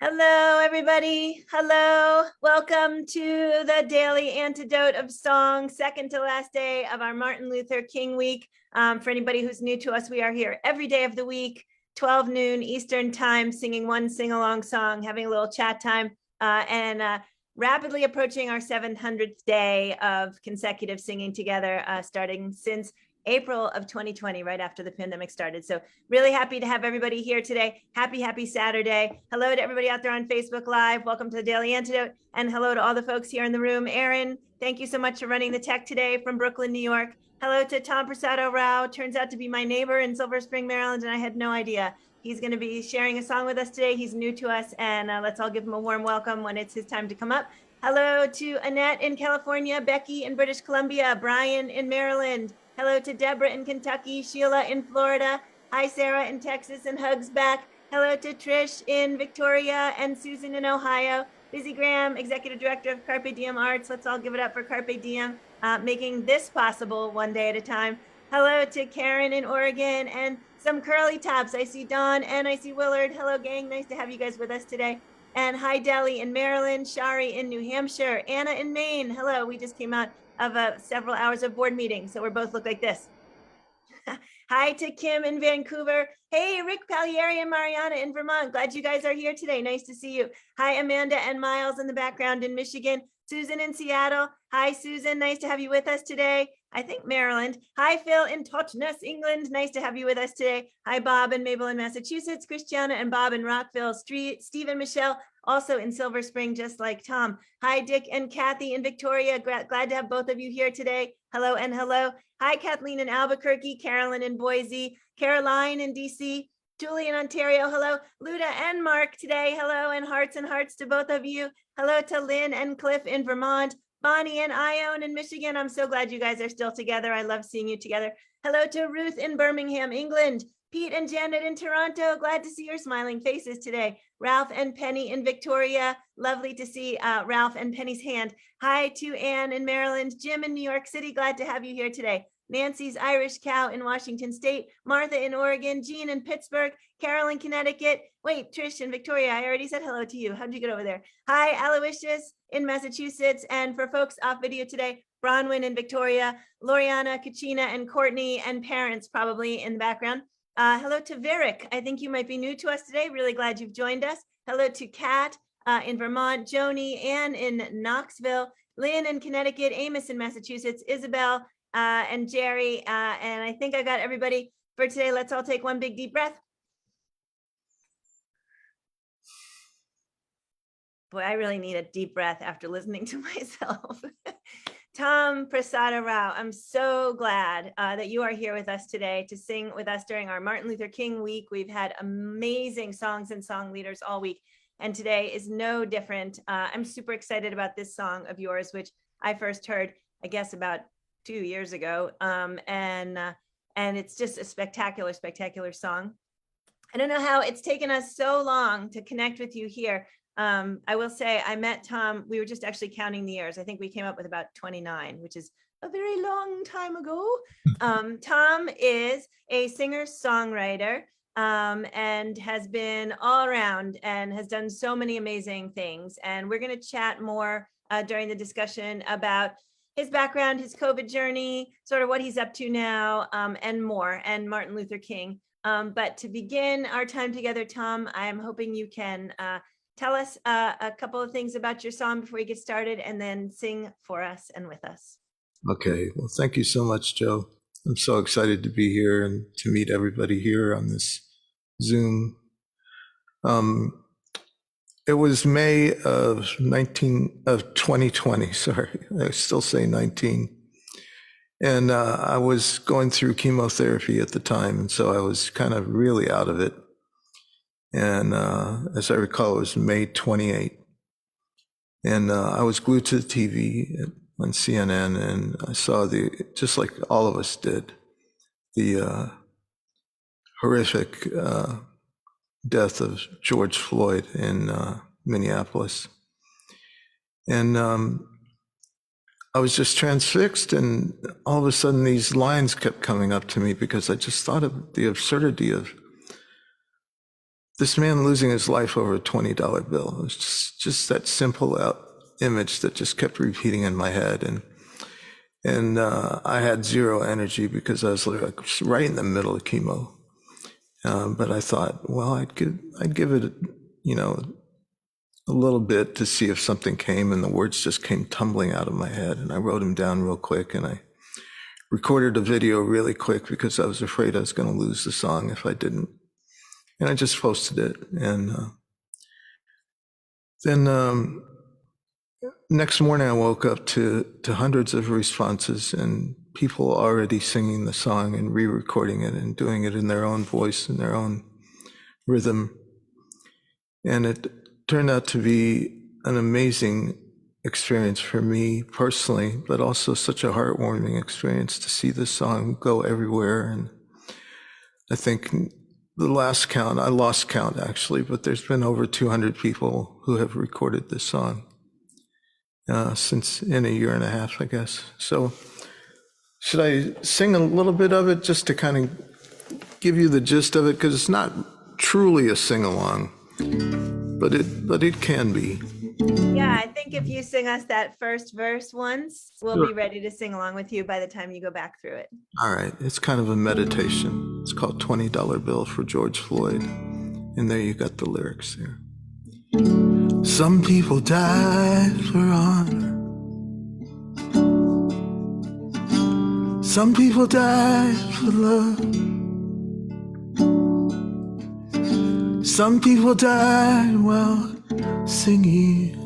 Hello, everybody. Hello. Welcome to the Daily Antidote of Song, second to last day of our Martin Luther King week. For anybody who's new to us, we are here every day of the week, 12 noon Eastern time, singing one sing-along song, having a little chat time, and rapidly approaching our 700th day of consecutive singing together, starting since April of 2020, right after the pandemic started. So really happy to have everybody here today. Happy Saturday. Hello to everybody out there on Facebook Live. Welcome to the Daily Antidote. And hello to all the folks here in the room. Aaron, thank you so much for running the tech today from Brooklyn, New York. Hello to Tom Prasada-Rao. Turns out to be my neighbor in Silver Spring, Maryland, and I had no idea. He's going to be sharing a song with us today. He's new to us, and let's all give him a warm welcome when it's his time to come up. Hello to Annette in California, Becky in British Columbia, Brian in Maryland. Hello to Deborah in Kentucky, Sheila in Florida. Hi, Sarah in Texas, and hugs back. Hello to Trish in Victoria and Susan in Ohio. Busy Graham, Executive Director of Carpe Diem Arts. Let's all give it up for Carpe Diem, making this possible one day at a time. Hello to Karen in Oregon and some curly tops. I see Dawn and I see Willard. Hello, gang. Nice to have you guys with us today. And hi, Deli in Maryland, Shari in New Hampshire, Anna in Maine. Hello, we just came out of several hours of board meeting, so we both look like this. Hi to Kim in Vancouver. Hey, Rick Pagliari and Mariana in Vermont. Glad you guys are here today. Nice to see you. Hi, Amanda and Miles in the background in Michigan. Susan in Seattle. Hi, Susan. Nice to have you with us today. I think Maryland. Hi, Phil in Totnes, England. Nice to have you with us today. Hi, Bob and Mabel in Massachusetts. Christiana and Bob in Rockville. Steve and Michelle, also in Silver Spring, just like Tom. Hi, Dick and Kathy in Victoria. Glad to have both of you here today. Hello and hello. Hi, Kathleen in Albuquerque, Carolyn in Boise, Caroline in DC, Julie in Ontario. Hello, Luda and Mark today. Hello, and hearts to both of you. Hello to Lynn and Cliff in Vermont, Bonnie and Ione in Michigan. I'm so glad you guys are still together. I love seeing you together. Hello to Ruth in Birmingham, England. Pete and Janet in Toronto. Glad to see your smiling faces today. Ralph and Penny in Victoria. Lovely to see Ralph and Penny's hand. Hi to Anne in Maryland. Jim in New York City. Glad to have you here today. Nancy's Irish Cow in Washington State. Martha in Oregon. Jean in Pittsburgh. Carol in Connecticut. Wait, Trish in Victoria. I already said hello to you. How'd you get over there? Hi, Aloysius in Massachusetts. And for folks off video today, Bronwyn in Victoria, Loriana, Kachina, and Courtney, and parents probably in the background. Hello to Varick. I think you might be new to us today. Really glad you've joined us. Hello to Kat in Vermont, Joni, Ann in Knoxville, Lynn in Connecticut, Amos in Massachusetts, Isabel and Jerry. And I think I got everybody for today. Let's all take one big deep breath. Boy, I really need a deep breath after listening to myself. Tom Prasada-Rao, I'm so glad that you are here with us today to sing with us during our Martin Luther King week. We've had amazing songs and song leaders all week, and today is no different. I'm super excited about this song of yours, which I first heard, I guess, about 2 years ago, and it's just a spectacular song. I don't know how it's taken us so long to connect with you here. I will say I met Tom, we were just actually counting the years. I think we came up with about 29, which is a very long time ago. Tom is a singer-songwriter and has been all around and has done so many amazing things. And we're going to chat more during the discussion about his background, his COVID journey, sort of what he's up to now, and more, and Martin Luther King. But to begin our time together, Tom, I'm hoping you can tell us a couple of things about your song before we get started, and then sing for us and with us. Okay, well, thank you so much, Jo. I'm so excited to be here and to meet everybody here on this Zoom. It was May of 2020, sorry, I still say 19. And I was going through chemotherapy at the time, and so I was kind of really out of it. And as I recall, it was May 28. And I was glued to the TV on CNN, and I saw just like all of us did, the horrific death of George Floyd in Minneapolis. And I was just transfixed, and all of a sudden these lines kept coming up to me because I just thought of the absurdity of this man losing his life over a $20 bill. It was just that simple image that just kept repeating in my head. And I had zero energy because I was like right in the middle of chemo. But I thought, well, I'd give it, a little bit to see if something came, and the words just came tumbling out of my head. And I wrote them down real quick, and I recorded a video really quick because I was afraid I was going to lose the song if I didn't. And I just posted it. And then next morning I woke up to hundreds of responses and people already singing the song and re-recording it and doing it in their own voice and their own rhythm. And it turned out to be an amazing experience for me personally, but also such a heartwarming experience to see this song go everywhere. And I think the last count, I lost count actually, but there's been over 200 people who have recorded this song since in a year and a half, I guess. So should I sing a little bit of it just to kind of give you the gist of it? Because it's not truly a sing-along, but it can be. Yeah, I think if you sing us that first verse once, we'll be ready to sing along with you by the time you go back through it. All right, it's kind of a meditation. It's called $20 Bill for George Floyd. And there you got the lyrics there. Some people died for honor. Some people died for love. Some people died while singing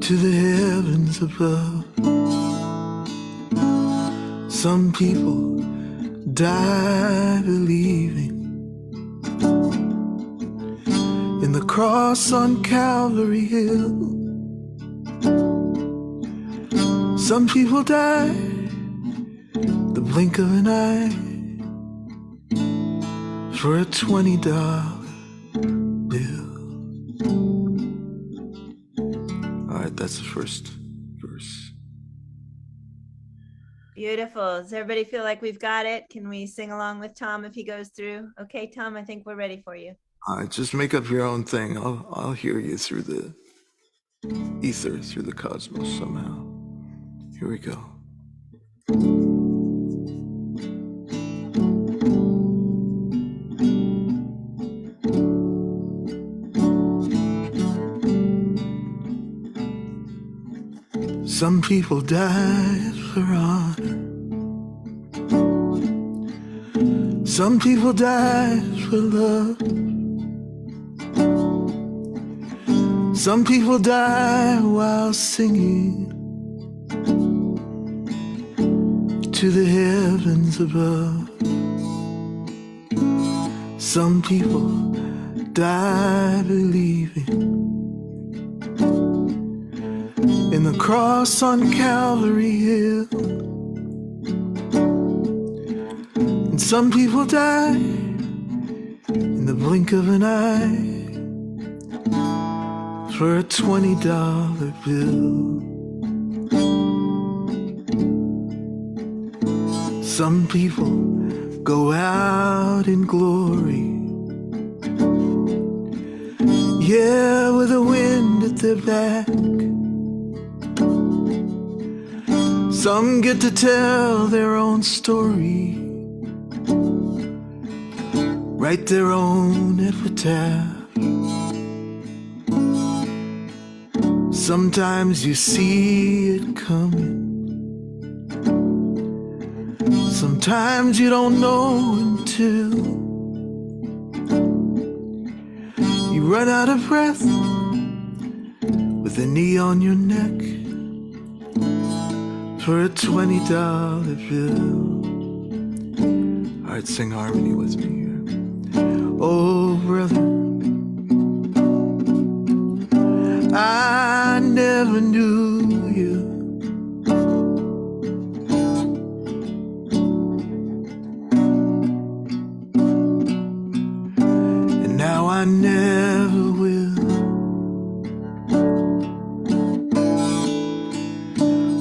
to the heavens above. Some people die believing in the cross on Calvary Hill. Some people die the blink of an eye for a $20 bill. All right, that's the first verse. Beautiful. Does everybody feel like we've got it? Can we sing along with Tom if he goes through? Okay, Tom, I think we're ready for you. All right, just make up your own thing. I'll hear you through the ether, through the cosmos somehow. Here we go. Some people died for honor. Some people died for love. Some people die while singing to the heavens above. Some people die believing in the cross on Calvary Hill. And some people die in the blink of an eye for a $20 bill. Some people go out in glory, yeah, with the wind at their back. Some get to tell their own story, write their own epitaph. Sometimes you see it coming, sometimes you don't know until you run out of breath with a knee on your neck for a $20 bill. All right, sing harmony with me here. Oh, brother, I never knew you. And now I never will.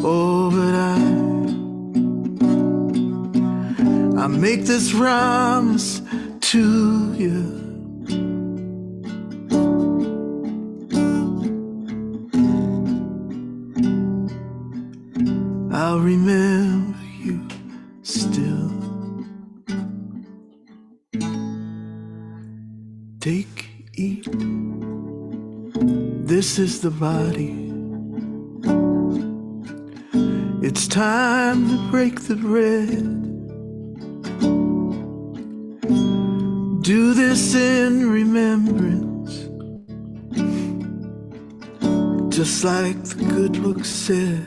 Oh, but I make this promise to Take, eat. This is the body. It's time to break the bread. Do this in remembrance, just like the good book said.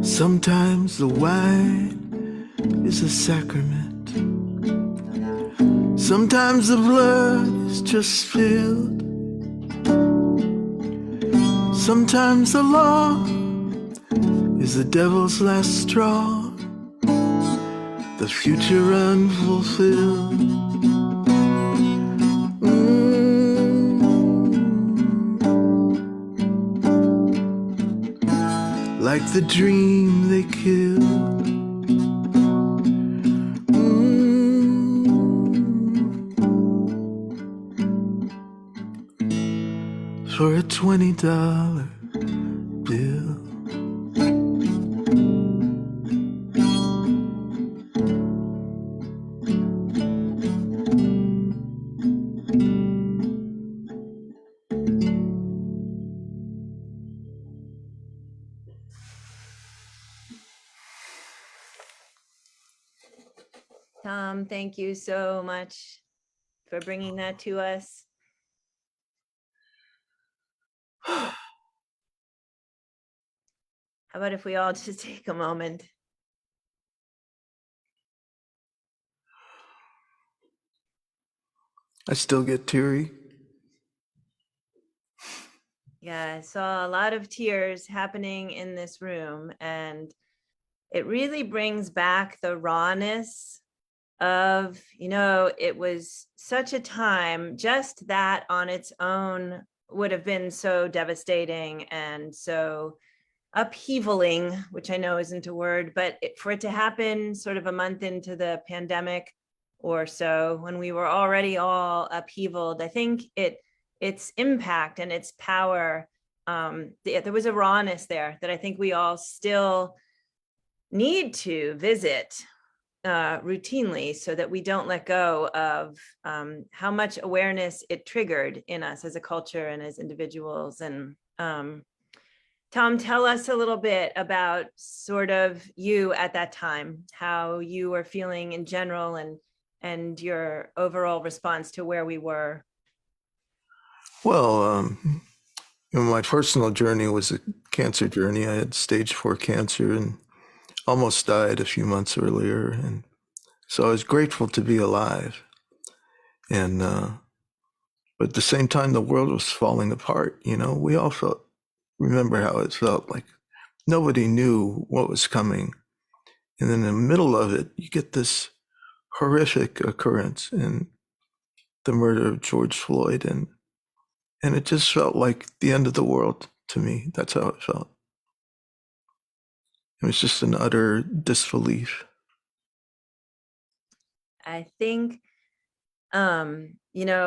Sometimes the wine is a sacrament. Sometimes the blood is just spilled. Sometimes the law is the devil's last straw. The future unfulfilled. Like the dream they killed. For a $20 bill. Tom, thank you so much for bringing that to us. How about if we all just take a moment? I still get teary. Yeah, I saw a lot of tears happening in this room, and it really brings back the rawness of, it was such a time, just that on its own would have been so devastating and so upheavaling, which I know isn't a word, but for it to happen sort of a month into the pandemic or so, when we were already all upheavaled, I think its impact and its power, there was a rawness there that I think we all still need to visit routinely, so that we don't let go of how much awareness it triggered in us as a culture and as individuals. And Tom, tell us a little bit about sort of you at that time, how you were feeling in general, and your overall response to where we were. Well, my personal journey was a cancer journey. I had stage 4 cancer and almost died a few months earlier. And so I was grateful to be alive. And, but at the same time, the world was falling apart. We all remember how it felt like nobody knew what was coming. And then in the middle of it, you get this horrific occurrence in the murder of George Floyd. And it just felt like the end of the world to me. That's how it felt. It was just an utter disbelief. I think,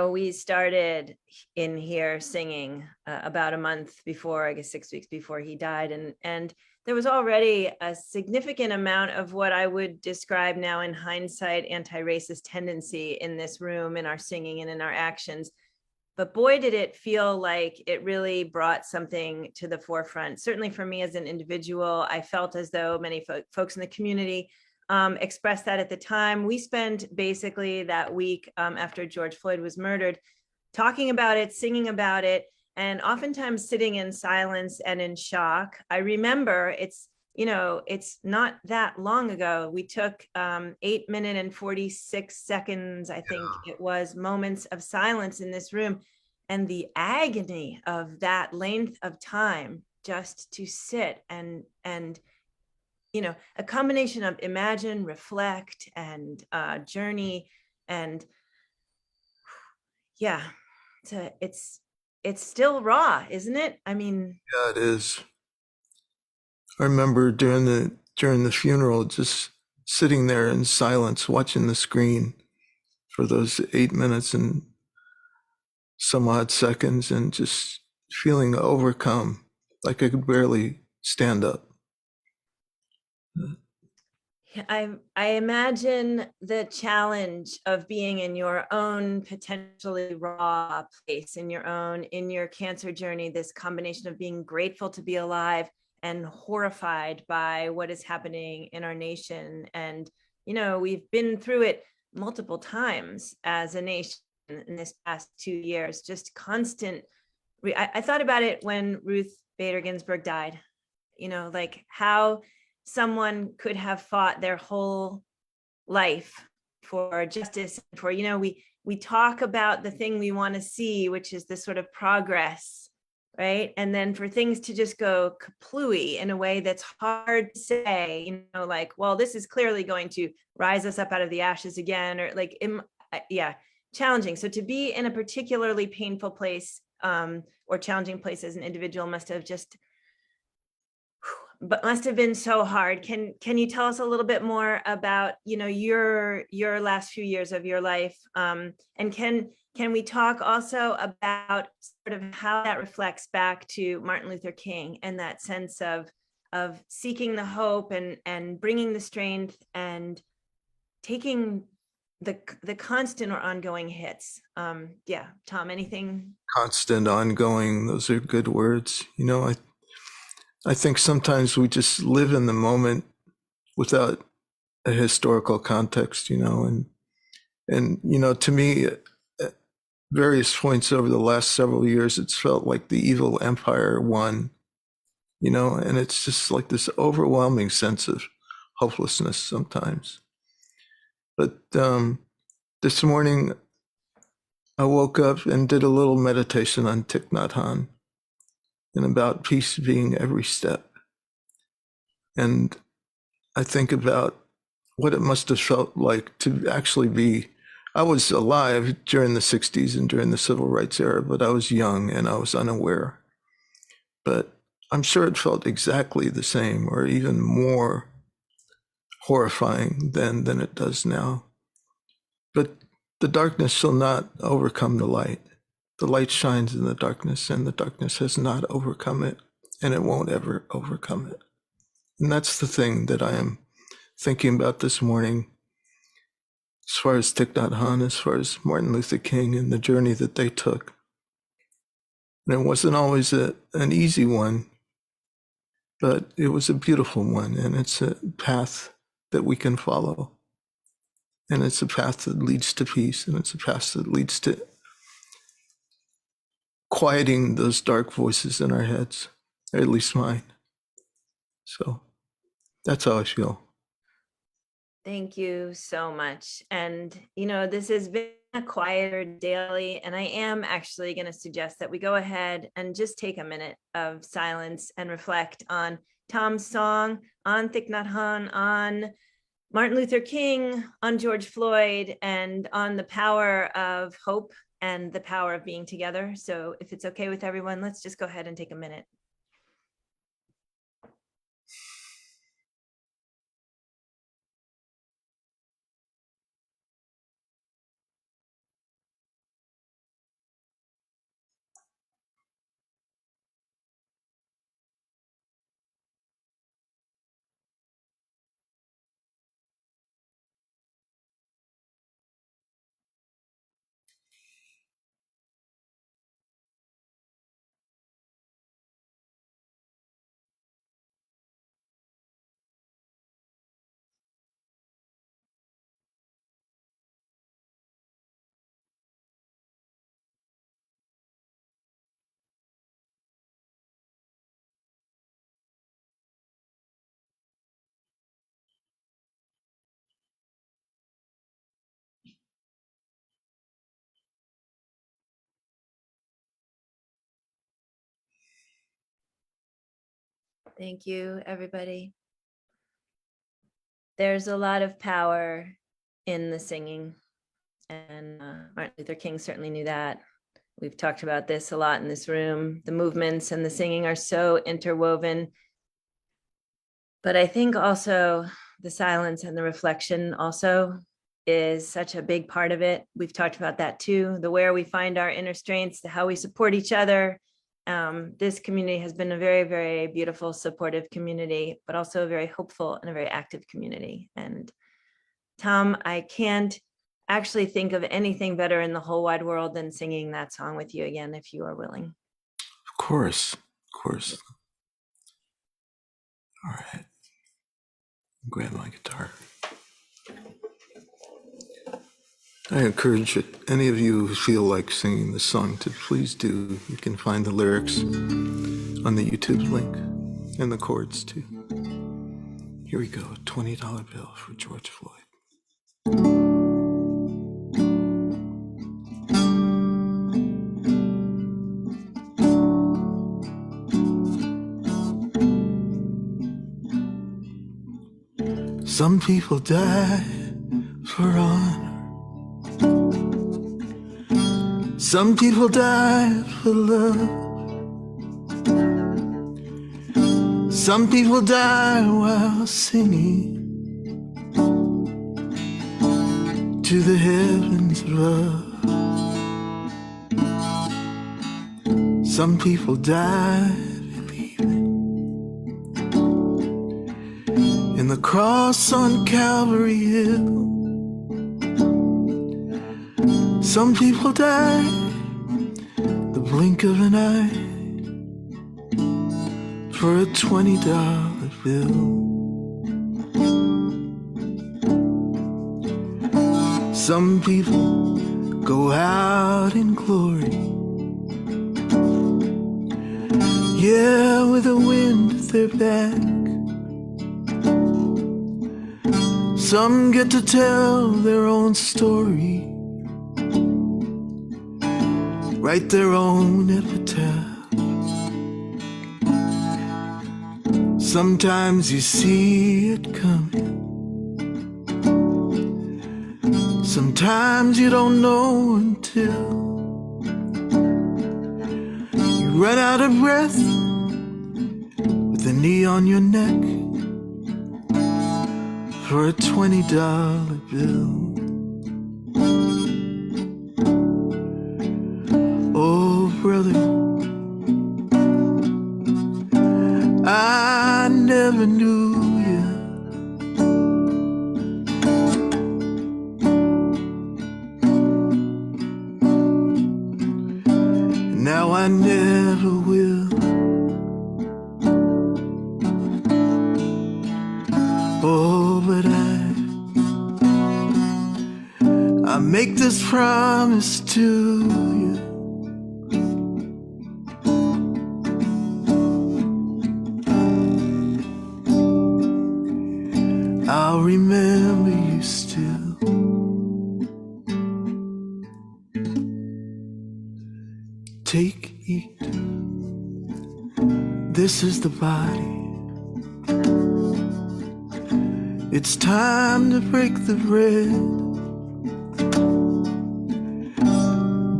we started in here singing about a month before, I guess 6 weeks before he died. And there was already a significant amount of what I would describe now in hindsight, anti-racist tendency in this room, in our singing and in our actions. But boy, did it feel like it really brought something to the forefront. Certainly for me as an individual, I felt as though many folks in the community expressed that at the time. We spent basically that week after George Floyd was murdered, talking about it, singing about it, and oftentimes sitting in silence and in shock. I remember it's not that long ago. We took 8 minutes and 46 seconds, I think it was, moments of silence in this room. And the agony of that length of time just to sit and a combination of imagine, reflect, and journey. And yeah, it's still raw, isn't it? I mean, yeah, it is. I remember during the funeral, just sitting there in silence, watching the screen for those 8 minutes and some odd seconds, and just feeling overcome, like I could barely stand up. I imagine the challenge of being in your own potentially raw place, in your cancer journey, this combination of being grateful to be alive and horrified by what is happening in our nation. And, we've been through it multiple times as a nation in this past 2 years, just constant. I thought about it when Ruth Bader Ginsburg died, like how someone could have fought their whole life for justice, for, we talk about the thing we want to see, which is this sort of progress, right? And then for things to just go kaplooey in a way that's hard to say, like, well, this is clearly going to rise us up out of the ashes again, or like, yeah, challenging. So to be in a particularly painful place, or challenging place as an individual must have been so hard. Can you tell us a little bit more about, your last few years of your life? And can we talk also about sort of how that reflects back to Martin Luther King and that sense of seeking the hope and bringing the strength and taking the constant or ongoing hits? Yeah, Tom, anything? Constant, ongoing, those are good words. I think sometimes we just live in the moment without a historical context, and to me, at various points over the last several years, it's felt like the evil empire won, and it's just like this overwhelming sense of hopelessness sometimes. But this morning, I woke up and did a little meditation on Thich Nhat Hanh and about peace being every step. And I think about what it must have felt like to actually be. I was alive during the 60s and during the civil rights era, but I was young and I was unaware. But I'm sure it felt exactly the same or even more horrifying than it does now. But the darkness shall not overcome the light. The light shines in the darkness, and the darkness has not overcome it, and it won't ever overcome it. And that's the thing that I am thinking about this morning, as far as Thich Nhat Hanh, as far as Martin Luther King and the journey that they took. And it wasn't always an easy one, but it was a beautiful one, and it's a path that we can follow. And it's a path that leads to peace, and it's a path that leads to quieting those dark voices in our heads, or at least mine. So that's how I feel. Thank you so much. And, this has been a quieter daily, and I am actually going to suggest that we go ahead and just take a minute of silence and reflect on Tom's song, on Thich Nhat Hanh, on Martin Luther King, on George Floyd, and on the power of hope and the power of being together. So if it's okay with everyone, let's just go ahead and take a minute. Thank you, everybody. There's a lot of power in the singing, and Martin Luther King certainly knew that. We've talked about this a lot in this room. The movements and the singing are so interwoven. But I think also the silence and the reflection also is such a big part of it. We've talked about that too, the where we find our inner strengths, the how we support each other, This community has been a very, very beautiful, supportive community, but also a very hopeful and a very active community. And Tom, I can't actually think of anything better in the whole wide world than singing that song with you again, if you are willing. Of course, of course. All right. Grab my guitar. I encourage any of you who feel like singing this song to please do. You can find the lyrics on the YouTube link and the chords too. Here we go, a $20 bill for George Floyd. Some people die for honor. Some people die for love. Some people die while singing to the heavens above. Some people die believing in the cross on Calvary Hill. Some people die the blink of an eye for a $20 bill. Some people go out in glory, yeah, with the wind at their back. Some get to tell their own story, write their own epitaph. Sometimes you see it coming, sometimes you don't know until you run out of breath with a knee on your neck for a $20 bill. Oh, brother, I never knew you. Now I never will. Oh, but I make this promise to you. I'll remember you still. Take, eat. This is the body. It's time to break the bread.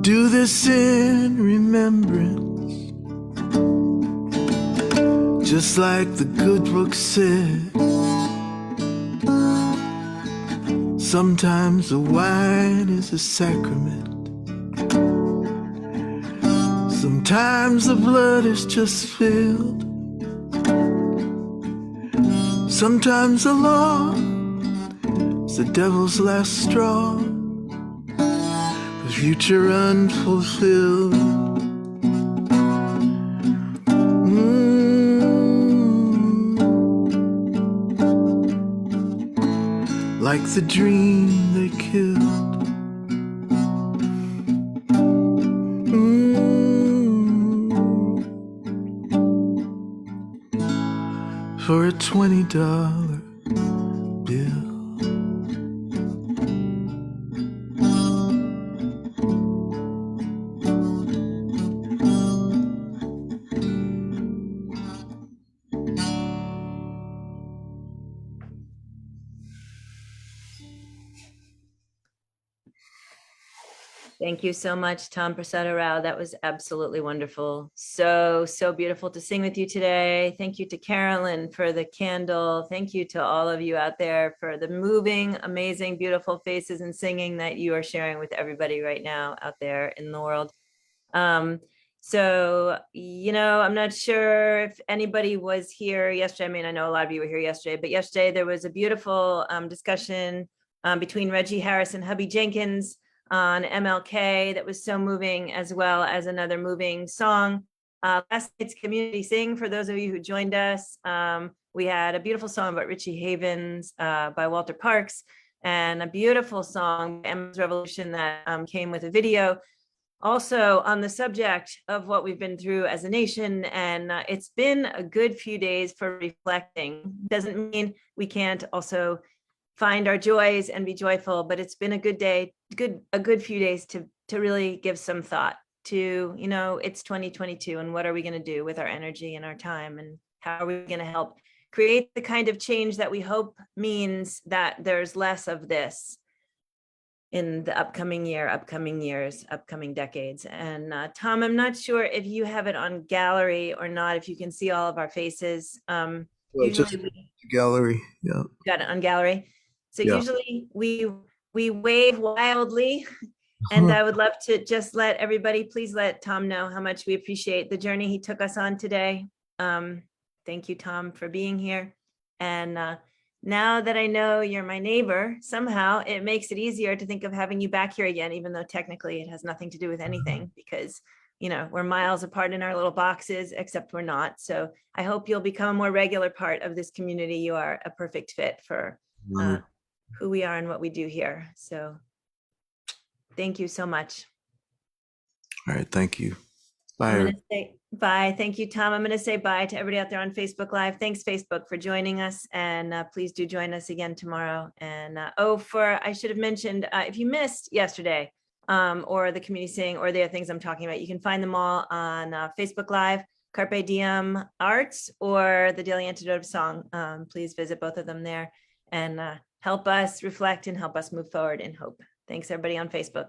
Do this in remembrance, just like the good book said. Sometimes the wine is a sacrament. Sometimes the blood is just filled. Sometimes the law is the devil's last straw, the future unfulfilled. Like the dream they killed. For a $20 bill. Thank you so much, Tom Prasada-Rao. That was absolutely wonderful. So beautiful to sing with you today. Thank you to Carolyn for the candle. Thank you to all of you out there for the moving, amazing, beautiful faces and singing that you are sharing with everybody right now out there in the world. So, I'm not sure if anybody was here yesterday. I mean, I know a lot of you were here yesterday, but yesterday there was a beautiful discussion between Reggie Harris and Hubby Jenkins on MLK that was so moving, as well as another moving song. Last night's Community Sing, for those of you who joined us, we had a beautiful song about Richie Havens by Walter Parks, and a beautiful song, Emma's Revolution, that came with a video also on the subject of what we've been through as a nation. And it's been a good few days for reflecting. Doesn't mean we can't also find our joys and be joyful, but it's been a good day, a good few days to really give some thought to, it's 2022, and what are we going to do with our energy and our time, and how are we going to help create the kind of change that we hope means that there's less of this in the upcoming year, upcoming years, upcoming decades. And Tom, I'm not sure if you have it on gallery or not, if you can see all of our faces. Well, Usually just gallery. Yeah. got it on gallery. So Yeah. usually we wave wildly. And I would love to just let everybody, please let Tom know how much we appreciate the journey he took us on today. Thank you, Tom, for being here. And now that I know you're my neighbor, somehow it makes it easier to think of having you back here again, even though technically it has nothing to do with anything, because we're miles apart in our little boxes, except we're not. So I hope you'll become a more regular part of this community. You are a perfect fit for who we are and what we do here. So thank you so much. All right. Thank you. Bye. I'm going to say bye. Thank you, Tom. I'm going to say bye to everybody out there on Facebook Live. Thanks, Facebook, for joining us. And please do join us again tomorrow. And I should have mentioned, if you missed yesterday or the community sing or the other things I'm talking about, you can find them all on Facebook Live, Carpe Diem Arts, or the Daily Antidote of Song. Please visit both of them there and help us reflect and help us move forward in hope. Thanks, everybody on Facebook.